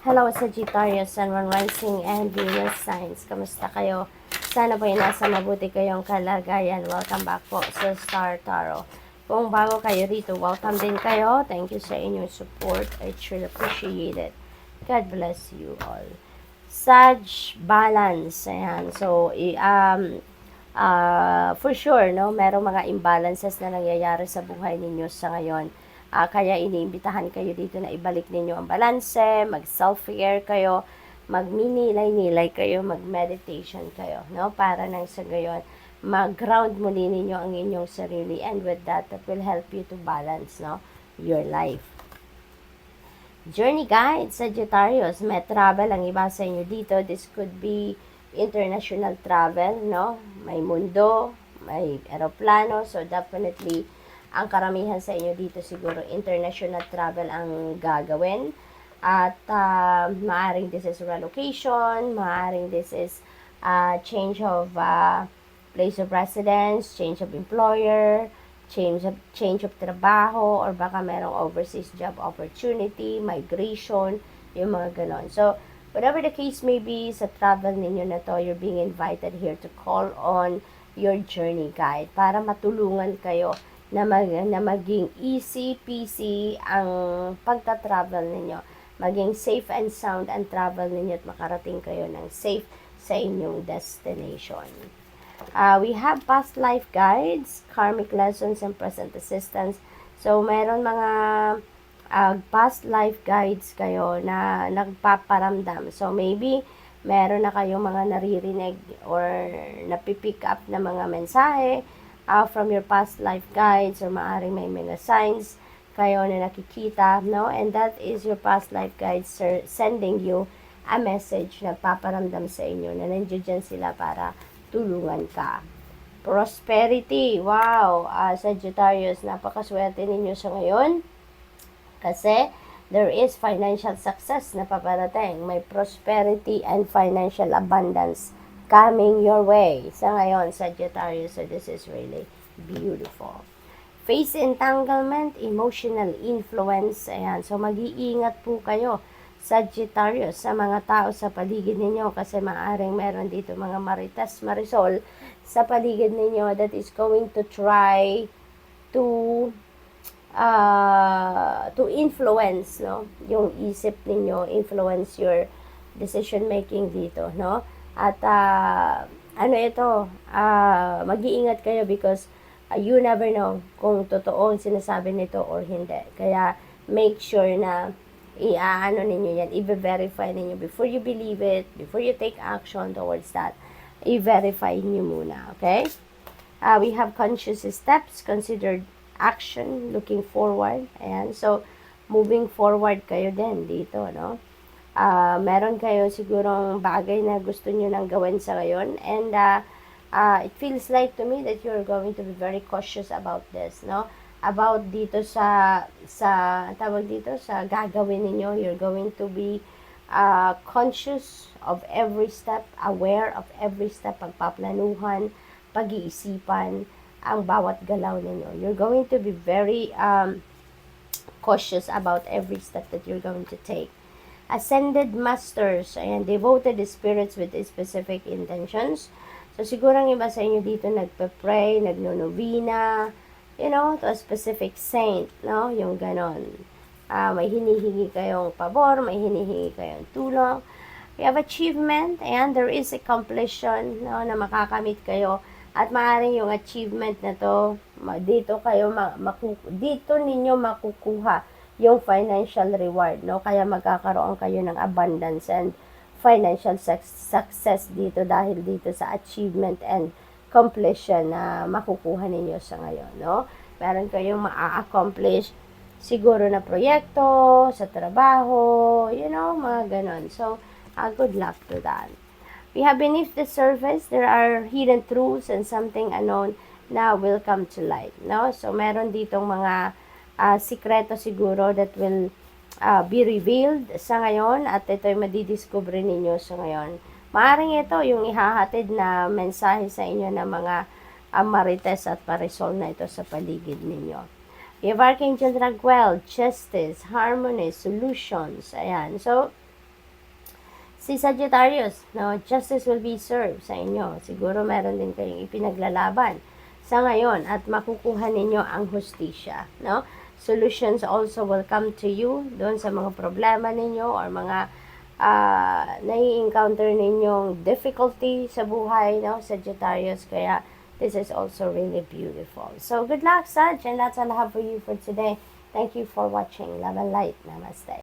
Hello, Sagittarius, Sun, Moon, Rising, and Venus signs. Kamusta kayo? Sana po ay nasa mabuti kayong kalagayan. Welcome back po sa Star Tarot. Kung bago kayo rito, welcome din kayo. Thank you sa inyong support. I truly appreciate it. God bless you all. Sag balance. Ayan. So, for sure, no, merong mga imbalances na nangyayari sa buhay ninyo sa ngayon. Kaya iniimbitahan kayo dito na ibalik ninyo ang balanse, mag-self-care kayo, magninilay-nilay kayo, mag-meditation kayo, no? Para nang sa gayon, mag-ground muli ninyo ang inyong sarili, and with that will help you to balance, no, your life. Journey guide, Sagittarius, may travel ang iba sa inyo dito. This could be international travel, no? May mundo, may aeroplano, so definitely ang karamihan sa inyo dito siguro international travel ang gagawin. At maaring this is relocation, maaring this is change of place of residence, change of employer, change of trabaho, or baka merong overseas job opportunity, migration, yung mga ganon. So, whatever the case may be sa travel ninyo na to, you're being invited here to call on your journey guide para matulungan kayo na maging easy peasy ang pagta-travel ninyo. Maging safe and sound ang travel ninyo at makarating kayo ng safe sa inyong destination. We have past life guides, karmic lessons, and present assistance. So, meron mga past life guides kayo na nagpaparamdam. So, maybe meron na kayong mga naririnig or napipick up na mga mensahe from your past life guides, or maaring may mga signs kayo na nakikita, no? And that is your past life guides sending you a message na paparamdam sa inyo na nandiyan sila para tulungan ka. Prosperity, wow! Sagittarius, napakaswerte ninyo sa ngayon kasi there is financial success na paparating. May prosperity and financial abundance coming your way sa ngayon, Sagittarius. So this is really beautiful. Face entanglement, emotional influence. Ayan. So mag-iingat po kayo, Sagittarius, sa mga tao sa paligid ninyo kasi maaring meron dito mga marites, marisol sa paligid ninyo that is going to try to influence, no, yung isip ninyo, influence your decision making dito, no? At mag-iingat kayo because you never know kung totoo ang sinasabi nito or hindi. Kaya make sure na ninyo yan, i-verify ninyo before you believe it, before you take action towards that. I-verify niyo muna, okay? We have conscious steps, considered action, looking forward. Ayan, so moving forward kayo din dito, no? Meron kayo sigurong bagay na gusto nyo nang gawin sa ngayon, and it feels like to me that you're going to be very cautious about this, no? About dito sa tawag dito sa gagawin ninyo. You're going to be conscious of every step, aware of every step, pagpaplanuhan, pag-iisipan ang bawat galaw ninyo. You're going to be very cautious about every step that you're going to take. Ascended masters, ayan, devoted spirits with specific intentions. So, siguro ang iba sa inyo dito nagpe-pray, nagno-novena, you know, to a specific saint, no? Yung ganon. May hinihingi kayong pabor, may hinihingi kayong tulong. We have achievement, and there is a completion, no, na makakamit kayo. At maaaring yung achievement na to, dito ninyo makukuha yung financial reward, no? Kaya magkakaroon kayo ng abundance and financial success dito dahil dito sa achievement and completion na makukuha ninyo sa ngayon, no? Meron kayong ma-accomplish siguro na proyekto, sa trabaho, you know, mga ganon. So, good luck to that. We have beneath the surface, there are hidden truths and something unknown na will come to light, no? So, meron ditong mga sikreto siguro that will be revealed sa ngayon, at ito'y madidiscover ninyo sa ngayon. Maaring ito yung ihahatid na mensahe sa inyo ng mga marites at parisol na ito sa paligid ninyo. We have Archangel Raguel, justice, harmony, solutions. Ayan. So, Si Sagittarius, no, justice will be served sa inyo. Siguro meron din kayong ipinaglalaban sa ngayon at makukuha ninyo ang hustisya, no? Solutions also will come to you doon sa mga problema ninyo or mga nai-encounter ninyong difficulty sa buhay, no, Sagittarius. Kaya this is also really beautiful. So good luck, Sag, and that's all I have for you for today. Thank you for watching. Love and light. Namaste.